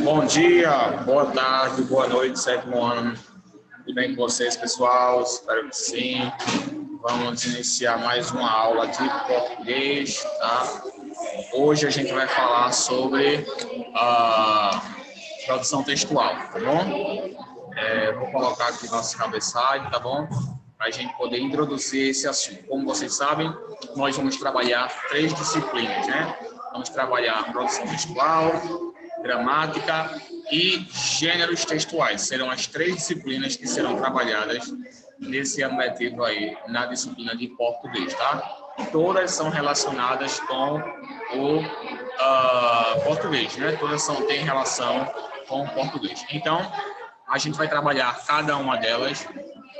Bom dia, boa tarde, boa noite, sétimo ano. Tudo bem com vocês, pessoal? Espero que sim. Vamos iniciar mais uma aula de português, tá? Hoje a gente vai falar sobre a produção textual, tá bom? Vou colocar aqui nosso cabeçalho, tá bom? Para a gente poder introduzir esse assunto. Como vocês sabem, nós vamos trabalhar 3 disciplinas, né? Vamos trabalhar produção textual, gramática e gêneros textuais. Serão as 3 disciplinas que serão trabalhadas nesse ano letivo aí, na disciplina de português, tá? Todas são relacionadas com o português, né? Todas têm relação com o português. Então, a gente vai trabalhar cada uma delas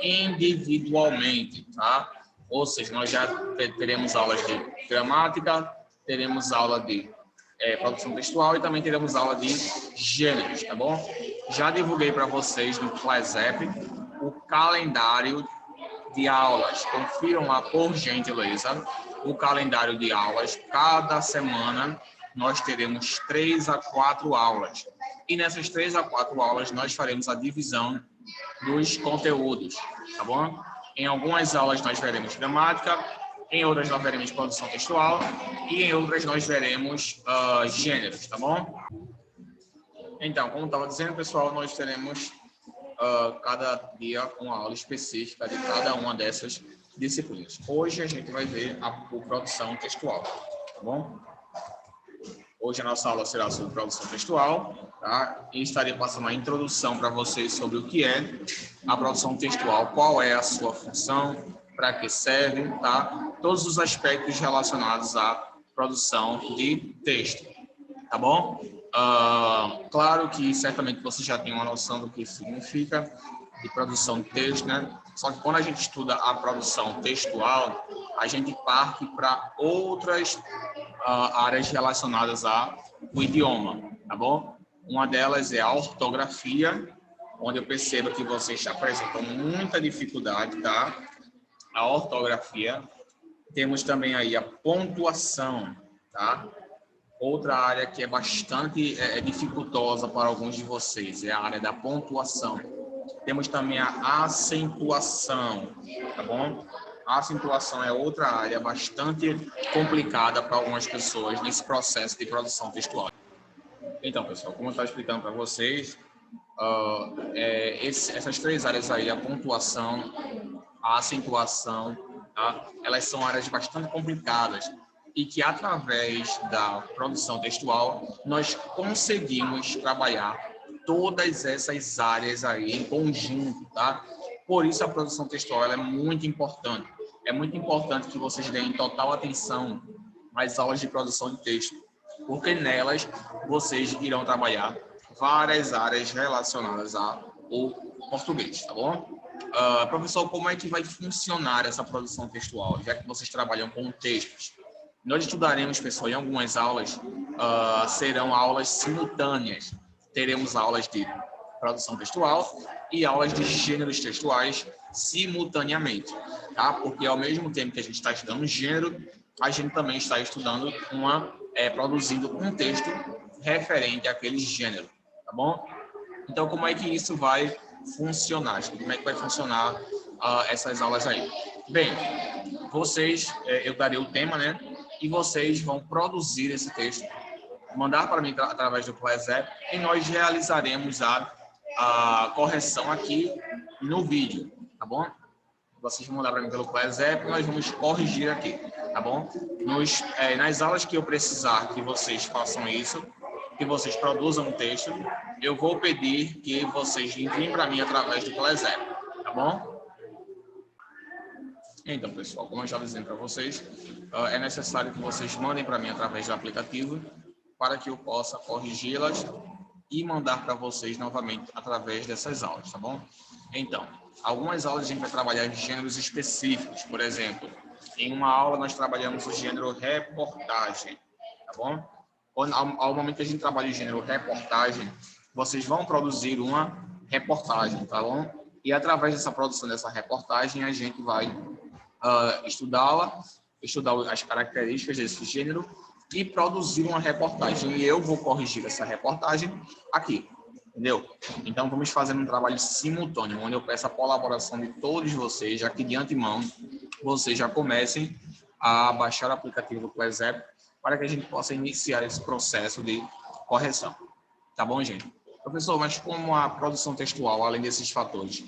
individualmente, tá? Ou seja, nós já teremos aulas de gramática, teremos aula de produção textual e também teremos aula de gêneros, tá bom? Já divulguei para vocês no ClassApp o calendário de aulas. Confiram lá, por gentileza, o calendário de aulas. Cada semana nós teremos 3 a 4 aulas. E nessas 3 a 4 aulas nós faremos a divisão dos conteúdos, tá bom? Em algumas aulas nós veremos gramática, em outras nós veremos produção textual e em outras nós veremos gêneros, tá bom? Então, como estava dizendo, pessoal, nós teremos cada dia uma aula específica de cada uma dessas disciplinas. Hoje a gente vai ver a produção textual, tá bom? Hoje a nossa aula será sobre produção textual, tá? E estarei passando a introdução para vocês sobre o que é a produção textual, qual é a sua função, para que serve, tá? Todos os aspectos relacionados à produção de texto, tá bom? Claro que certamente você já tem uma noção do que isso significa de produção de texto, né? Só que quando a gente estuda a produção textual, a gente parte para outras áreas relacionadas ao idioma, tá bom? Uma delas é a ortografia, onde eu percebo que vocês apresentam muita dificuldade, tá? A ortografia. Temos também aí a pontuação, tá? Outra área que é bastante dificultosa para alguns de vocês é a área da pontuação. Temos também a acentuação, tá bom? A acentuação é outra área bastante complicada para algumas pessoas nesse processo de produção textual. Então, pessoal, como eu estava explicando para vocês, essas 3 áreas aí, a pontuação, a acentuação, tá? Elas são áreas bastante complicadas e que, através da produção textual, nós conseguimos trabalhar todas essas áreas aí em conjunto, tá? Por isso a produção textual ela é muito importante. É muito importante que vocês deem total atenção às aulas de produção de texto, porque nelas vocês irão trabalhar várias áreas relacionadas ao português, tá bom? Professor, como é que vai funcionar essa produção textual, já que vocês trabalham com textos? Nós estudaremos, pessoal, em algumas aulas, serão aulas simultâneas. Teremos aulas de produção textual e aulas de gêneros textuais simultaneamente, tá? Porque ao mesmo tempo que a gente está estudando gênero, a gente também está estudando produzindo um texto referente àquele gênero, tá bom? Então, como é que isso vai funcionar? Como é que vai funcionar essas aulas aí? Bem, eu darei o tema, né? E vocês vão produzir esse texto, mandar para mim através do ClassApp e nós realizaremos a correção aqui no vídeo, tá bom? Vocês vão mandar para mim pelo ClassApp e nós vamos corrigir aqui, tá bom? Nas aulas que eu precisar que vocês façam isso, que vocês produzam um texto, eu vou pedir que vocês enviem para mim através do ClassApp, tá bom? Então, pessoal, como eu já dizendo para vocês, é necessário que vocês mandem para mim através do aplicativo para que eu possa corrigi-las e mandar para vocês novamente através dessas aulas, tá bom? Então, algumas aulas a gente vai trabalhar em gêneros específicos, por exemplo, em uma aula nós trabalhamos o gênero reportagem, tá bom? Ao momento que a gente trabalha o gênero reportagem, vocês vão produzir uma reportagem, tá bom? E através dessa produção dessa reportagem, a gente vai estudá-la estudar as características desse gênero e produzir uma reportagem. E eu vou corrigir essa reportagem aqui, entendeu? Então, vamos fazer um trabalho simultâneo, onde eu peço a colaboração de todos vocês, já que de antemão vocês já comecem a baixar o aplicativo do Clesep para que a gente possa iniciar esse processo de correção. Tá bom, gente? Professor, mas como a produção textual, além desses fatores,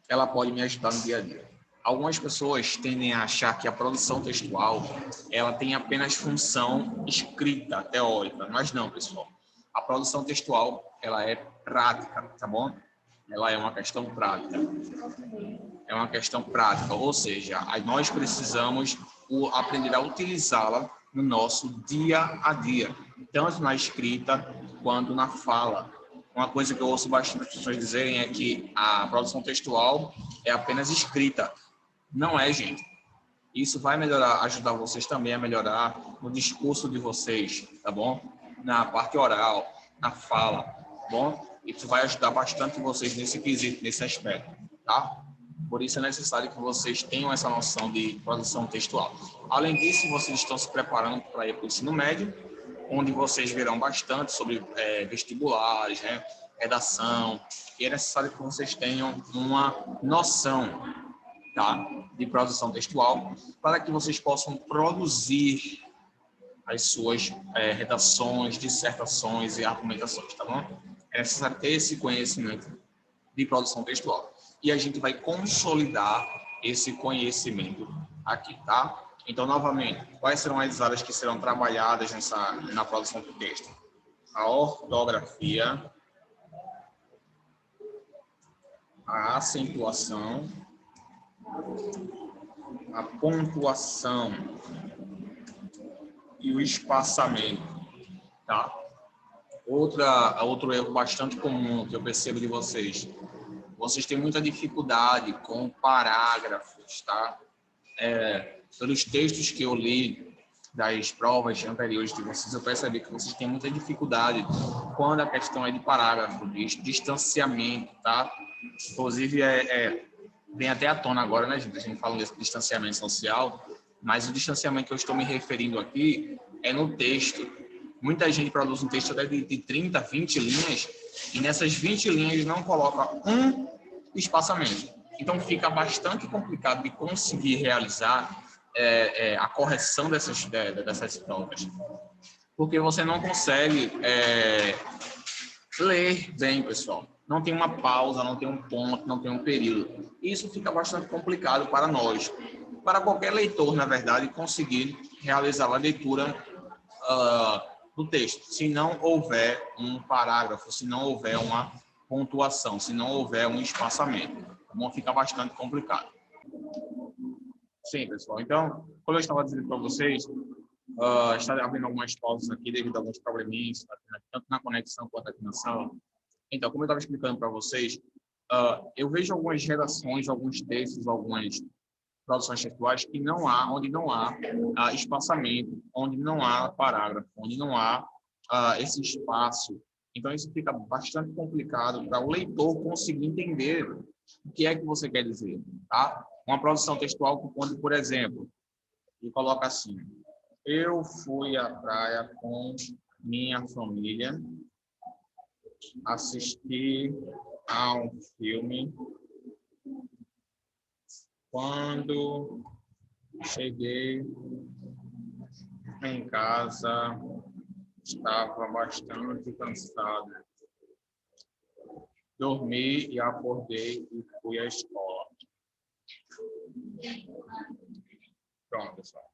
ela pode me ajudar no dia a dia? Algumas pessoas tendem a achar que a produção textual, ela tem apenas função escrita, teórica, mas não, pessoal. A produção textual, ela é prática, tá bom? Ela é uma questão prática. É uma questão prática, ou seja, nós precisamos aprender a utilizá-la no nosso dia a dia, tanto na escrita quanto na fala. Uma coisa que eu ouço bastante as pessoas dizerem é que a produção textual é apenas escrita. Não é, gente. Isso vai melhorar, ajudar vocês também a melhorar no discurso de vocês, tá bom? Na parte oral, na fala, tá bom? Isso vai ajudar bastante vocês nesse quesito, nesse aspecto, tá? Por isso é necessário que vocês tenham essa noção de produção textual. Além disso, vocês estão se preparando para ir para o ensino médio, onde vocês verão bastante sobre vestibulares, né? Redação, e é necessário que vocês tenham uma noção, tá, de produção textual, para que vocês possam produzir as suas redações, dissertações e argumentações, tá bom? É necessário ter esse conhecimento de produção textual. E a gente vai consolidar esse conhecimento aqui, tá? Então, novamente, quais serão as áreas que serão trabalhadas na produção do texto? A ortografia, a acentuação, a pontuação e o espaçamento, tá? Outro erro bastante comum que eu percebo de vocês. Vocês têm muita dificuldade com parágrafos, tá? Pelos textos que eu li das provas anteriores de vocês, eu percebi que vocês têm muita dificuldade quando a questão é de parágrafo, de distanciamento, tá? Inclusive, vem até à tona agora, né, gente? A gente fala desse distanciamento social, mas o distanciamento que eu estou me referindo aqui é no texto. Muita gente produz um texto até de 30, 20 linhas, e nessas 20 linhas não coloca um espaçamento. Então, fica bastante complicado de conseguir realizar a correção dessas provas, porque você não consegue ler bem, pessoal. Não tem uma pausa, não tem um ponto, não tem um período. Isso fica bastante complicado para nós, para qualquer leitor, na verdade, conseguir realizar a leitura do texto, se não houver um parágrafo, se não houver uma pontuação, se não houver um espaçamento. Tá bom? Fica bastante complicado. Sim, pessoal. Então, como eu estava dizendo para vocês, está havendo algumas pausas aqui devido a alguns probleminhas, tanto na conexão quanto aqui na sala. Então, como eu estava explicando para vocês, eu vejo algumas redações, alguns textos, algumas produções textuais que onde não há espaçamento, onde não há parágrafo, onde não há esse espaço. Então, isso fica bastante complicado para o leitor conseguir entender o que é que você quer dizer, tá? Uma produção textual onde, por exemplo, ele coloca assim: eu fui à praia com minha família, assisti a um filme. Quando cheguei em casa, estava bastante cansado. Dormi e acordei e fui à escola. Pronto, pessoal.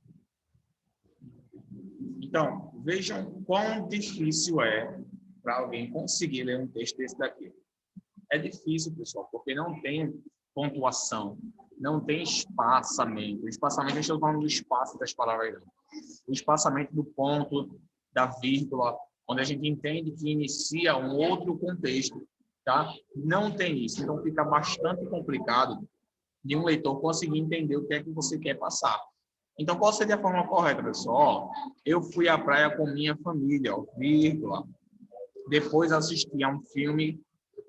Então, vejam quão difícil é para alguém conseguir ler um texto desse daqui. É difícil, pessoal, porque não tem pontuação, não tem espaçamento. O espaçamento, a gente está falando do espaço das palavras. O espaçamento do ponto, da vírgula, onde a gente entende que inicia um outro contexto, tá? Não tem isso. Então, fica bastante complicado de um leitor conseguir entender o que é que você quer passar. Então, qual seria a forma correta, pessoal? Eu fui à praia com minha família, vírgula. Depois assisti a um filme,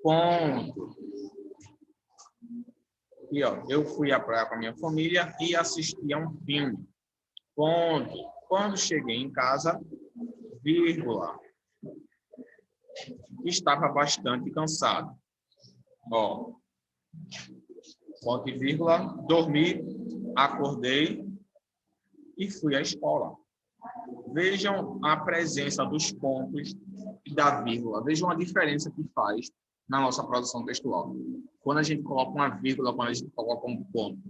ponto. E, eu fui à praia com a minha família e assisti a um filme. ponto. Quando cheguei em casa, vírgula. Estava bastante cansado. Ó, ponto e vírgula, dormi, acordei e fui à escola. Vejam a presença dos pontos e da vírgula. Vejam a diferença que faz na nossa produção textual. Quando a gente coloca uma vírgula, quando a gente coloca um ponto.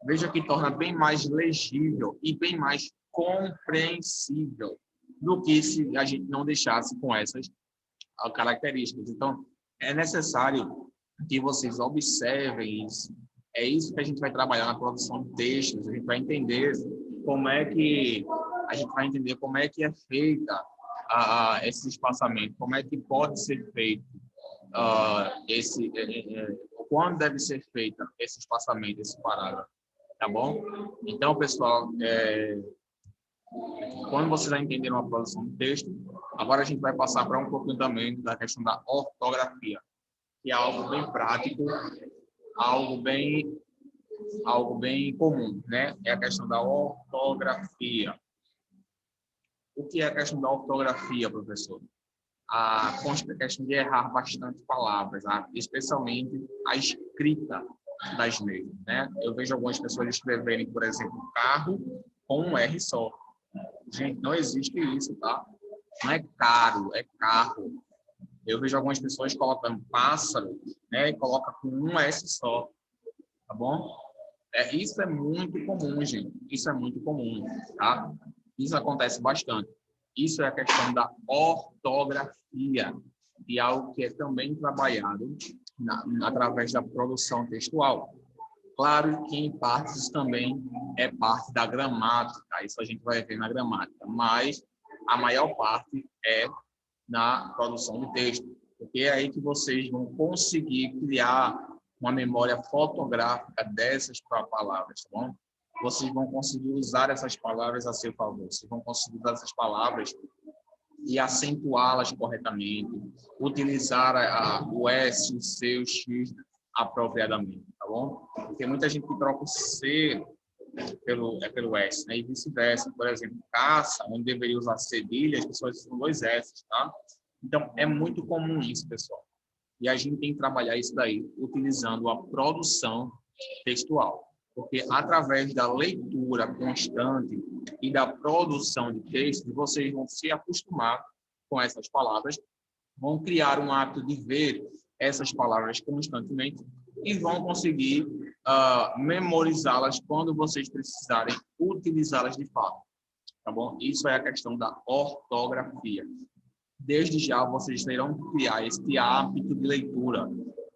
Veja que torna bem mais legível e bem mais compreensível do que se a gente não deixasse com essas características. Então, é necessário que vocês observem isso. É isso que a gente vai trabalhar na produção de textos. A gente vai entender como é que é feita esse espaçamento, como é que pode ser feito quando deve ser feita esse espaçamento, esse parágrafo, tá bom? Então, pessoal, quando vocês já entenderam a produção do texto, agora a gente vai passar para um pouquinho também da questão da ortografia, que é algo bem prático, algo bem comum, né? É a questão da ortografia. O que é a questão da ortografia, professor? A questão de errar bastante palavras, especialmente a escrita das mesmas, né? Eu vejo algumas pessoas escreverem, por exemplo, carro com um R só. Gente, não existe isso, tá? Não é caro, é carro. Eu vejo algumas pessoas colocando pássaro, né? E coloca com um S só, tá bom? Isso é muito comum, gente. Isso é muito comum, tá? Isso acontece bastante. Isso é a questão da ortografia, e algo que é também trabalhado através da produção textual. Claro que, em partes, também é parte da gramática, isso a gente vai ver na gramática, mas a maior parte é na produção de texto, porque é aí que vocês vão conseguir criar uma memória fotográfica dessas palavras, tá bom? Vocês vão conseguir usar essas palavras a seu favor, vocês vão conseguir usar essas palavras e acentuá-las corretamente, utilizar o S, o C, o X apropriadamente, tá bom? Tem muita gente que troca o C pelo S, né? E vice-versa. Por exemplo, caça, onde deveria usar cedilha, as pessoas usam dois S, tá? Então, é muito comum isso, pessoal. E a gente tem que trabalhar isso daí, utilizando a produção textual. Porque através da leitura constante e da produção de textos, vocês vão se acostumar com essas palavras, vão criar um hábito de ver essas palavras constantemente e vão conseguir memorizá-las quando vocês precisarem utilizá-las de fato, tá bom? Isso é a questão da ortografia. Desde já, vocês terão que criar esse hábito de leitura.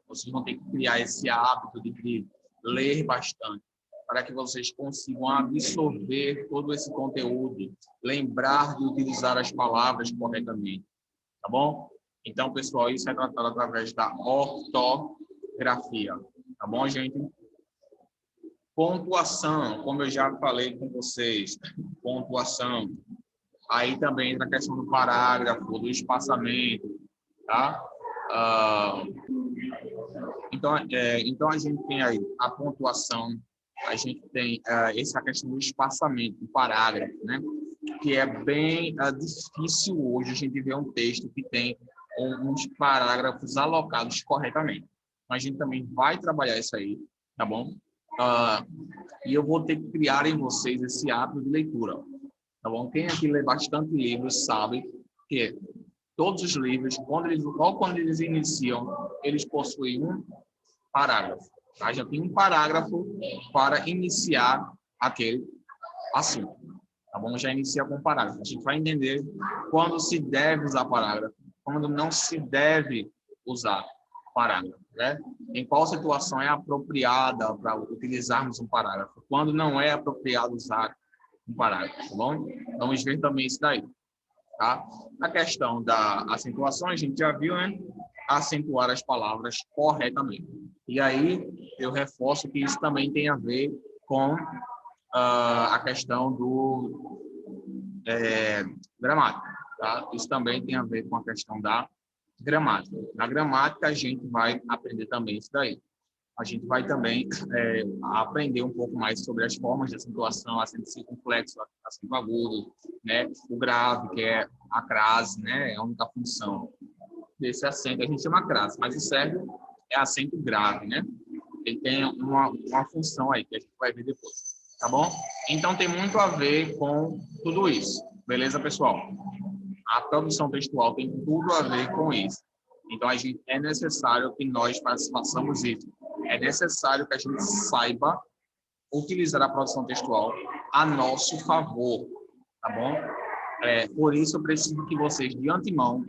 Vocês vão ter que criar esse hábito de ler bastante, para que vocês consigam absorver todo esse conteúdo, lembrar de utilizar as palavras corretamente, tá bom? Então, pessoal, isso é tratado através da ortografia, tá bom, gente? Pontuação, como eu já falei com vocês, pontuação. Aí também entra a questão do parágrafo, do espaçamento, tá? Então a gente tem aí a pontuação, a gente tem essa questão do espaçamento, do parágrafo, né? Que é bem difícil hoje a gente ver um texto que tem uns parágrafos alocados corretamente. Então, a gente também vai trabalhar isso aí, tá bom? E eu vou ter que criar em vocês esse hábito de leitura, tá bom? Quem aqui lê bastante livros sabe que todos os livros, logo quando eles iniciam, eles possuem um parágrafo. Tá? Já tem um parágrafo para iniciar aquele assunto. Tá bom? Já inicia com parágrafo. A gente vai entender quando se deve usar parágrafo, quando não se deve usar parágrafo, né? Em qual situação é apropriada para utilizarmos um parágrafo, quando não é apropriado usar um parágrafo, tá bom? Vamos ver também isso daí, tá? A questão da acentuação, a gente já viu, né? Acentuar as palavras corretamente. E aí, eu reforço que isso também tem a ver com a questão do gramática, tá? Isso também tem a ver com a questão da gramática. Na gramática, a gente vai aprender também isso daí. a gente vai também aprender um pouco mais sobre as formas de acentuação, acento circunflexo, acento agudo, né? O grave, que é a crase, né? É a única função desse acento, a gente chama crase, mas o certo é acento grave, né? Ele tem uma função aí, que a gente vai ver depois, tá bom? Então, tem muito a ver com tudo isso, beleza, pessoal? A produção textual tem tudo a ver com isso. Então, é necessário que nós façamos isso. É necessário que a gente saiba utilizar a produção textual a nosso favor, tá bom? Por isso, eu preciso que vocês, de antemão,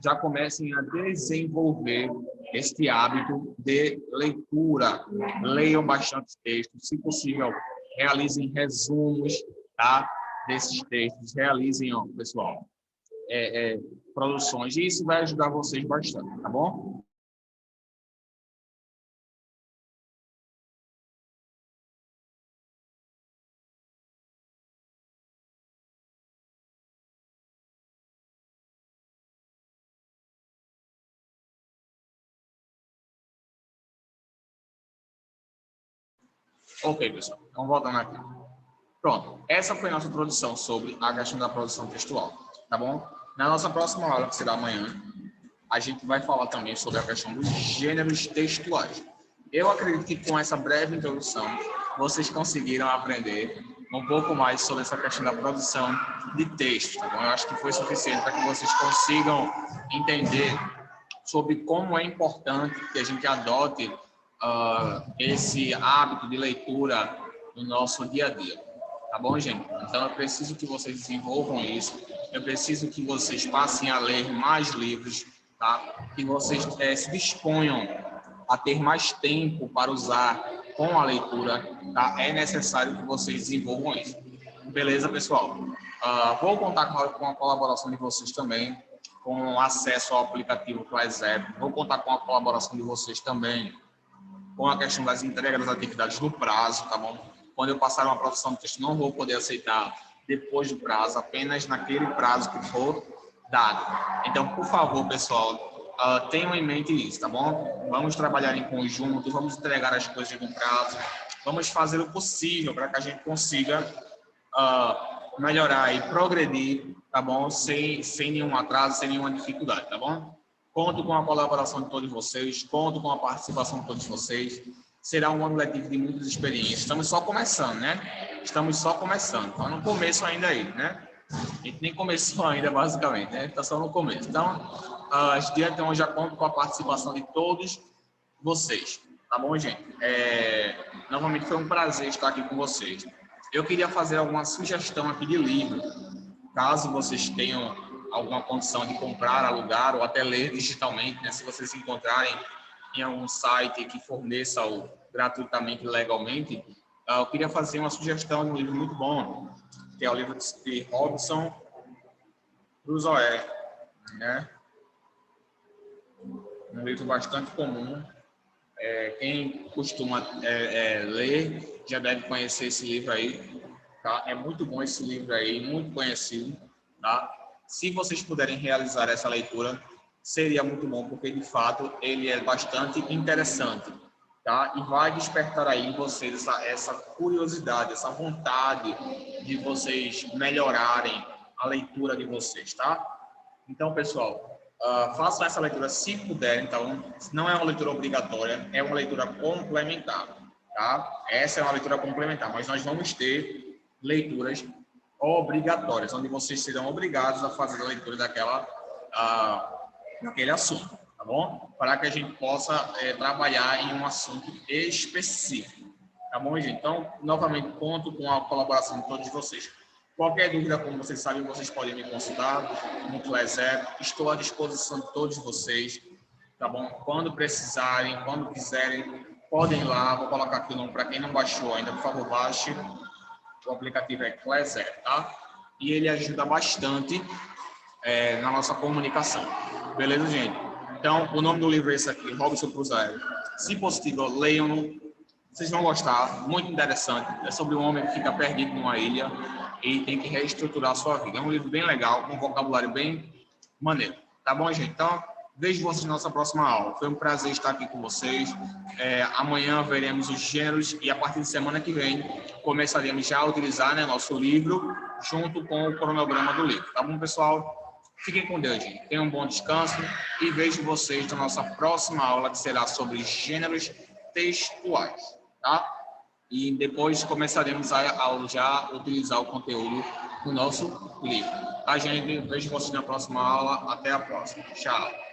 já comecem a desenvolver este hábito de leitura. Leiam bastante textos, se possível, realizem resumos, tá, desses textos, realizem, ó, pessoal, produções, e isso vai ajudar vocês bastante, tá bom? Ok, pessoal. Então, voltando aqui. Pronto. Essa foi a nossa introdução sobre a questão da produção textual, tá bom? Na nossa próxima aula, que será amanhã, a gente vai falar também sobre a questão dos gêneros textuais. Eu acredito que com essa breve introdução, vocês conseguiram aprender um pouco mais sobre essa questão da produção de texto, tá bom? Eu acho que foi suficiente para que vocês consigam entender sobre como é importante que a gente adote esse hábito de leitura no nosso dia a dia. Tá bom, gente? Então, eu preciso que vocês desenvolvam isso. Eu preciso que vocês passem a ler mais livros, tá? Que vocês se disponham a ter mais tempo para usar com a leitura, tá? É necessário que vocês desenvolvam isso. Beleza, pessoal? Vou contar com a colaboração de vocês também, com acesso ao aplicativo ClassApp. Vou contar com a colaboração de vocês também com a questão das entregas das atividades no prazo, tá bom? Quando eu passar uma produção de texto, não vou poder aceitar depois do prazo, apenas naquele prazo que for dado. Então, por favor, pessoal, tenham em mente isso, tá bom? Vamos trabalhar em conjunto, vamos entregar as coisas no prazo, vamos fazer o possível para que a gente consiga melhorar e progredir, tá bom? Sem nenhum atraso, sem nenhuma dificuldade, tá bom? Conto com a colaboração de todos vocês, conto com a participação de todos vocês. Será um ano letivo de muitas experiências. Estamos só começando, né? Estamos só começando. Então, no começo ainda aí, né? A gente nem começou ainda, basicamente, né? Está só no começo. Então, de antemão, já conto com a participação de todos vocês. Tá bom, gente? Novamente, foi um prazer estar aqui com vocês. Eu queria fazer alguma sugestão aqui de livro, caso vocês tenham alguma condição de comprar, alugar ou até ler digitalmente, né? Se vocês encontrarem em algum site que forneça-o gratuitamente, legalmente, eu queria fazer uma sugestão de um livro muito bom, que é o livro de Robinson Crusoe, né? Um livro bastante comum. Quem costuma ler já deve conhecer esse livro aí, tá? É muito bom esse livro aí, muito conhecido, tá? Se vocês puderem realizar essa leitura, seria muito bom, porque de fato ele é bastante interessante, tá? E vai despertar aí em vocês essa curiosidade, essa vontade de vocês melhorarem a leitura de vocês, tá? Então, pessoal, façam essa leitura se puderem, então, não é uma leitura obrigatória, é uma leitura complementar, tá? Essa é uma leitura complementar, mas nós vamos ter leituras obrigatórias, onde vocês serão obrigados a fazer a leitura daquele assunto, tá bom? Para que a gente possa trabalhar em um assunto específico, tá bom, gente? Então, novamente, conto com a colaboração de todos vocês. Qualquer dúvida, como vocês sabem, vocês podem me consultar no ClassApp. Estou à disposição de todos vocês, tá bom? Quando precisarem, quando quiserem, podem ir lá. Vou colocar aqui o nome para quem não baixou ainda, por favor, baixe. O aplicativo é ClassApp, tá? E ele ajuda bastante na nossa comunicação. Beleza, gente? Então, o nome do livro é esse aqui, Robinson Crusoe. Se possível, leiam-no. Vocês vão gostar, muito interessante. É sobre um homem que fica perdido numa ilha e tem que reestruturar a sua vida. É um livro bem legal, com um vocabulário bem maneiro. Tá bom, gente? Então, Vejo vocês na nossa próxima aula. Foi um prazer estar aqui com vocês. Amanhã veremos os gêneros e a partir de semana que vem começaremos já a utilizar, né, nosso livro junto com o cronograma do livro. Tá bom, pessoal? Fiquem com Deus, gente. Tenham um bom descanso e vejo vocês na nossa próxima aula, que será sobre gêneros textuais, tá? E depois começaremos a já utilizar o conteúdo do nosso livro. Tá, gente? Vejo vocês na próxima aula. Até a próxima. Tchau.